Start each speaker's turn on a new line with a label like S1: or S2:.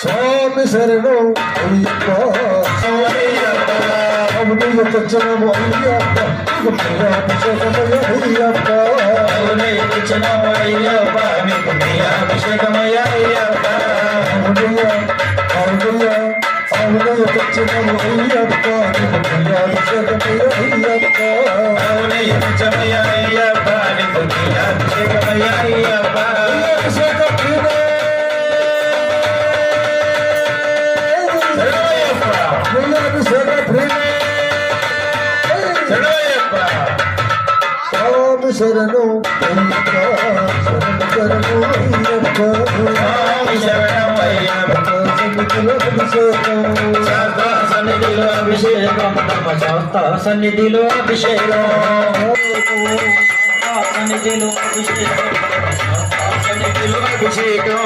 S1: స్వామి శరణం అయ్యప్ప అవునయ్య తెచ్చనము అయ్యప్ప అభిషేకమయ్య అయ్యప్ప
S2: అవునయ్య తెచ్చనము అయ్యప్ప నీకు నీ అభిషేకమయ్య అయ్యప్ప
S1: అవునయ్య అవునయ్య అవునయ్య తెచ్చనము అయ్యప్ప నీకు నీ అభిషేకమయ్య అయ్యప్ప
S2: అవునయ్య తెచ్చమయ్య అయ్యప్ప నీకు నీ అభిషేకమయ్య అయ్యప్ప
S1: అభిషేక ప్రియుడే అభిషేక ప్రియుడే స్వామి శరణు అయ్యప్ప శరణు అయ్యప్ప
S2: స్వామి శరణం అయ్యప్ప సన్నిధిలో అభిషేకం నమ శాస్త్ర సన్నిధిలో అభిషేకం సన్నిధిలో అభిషేకం సన్నిధిలో అభిషేకం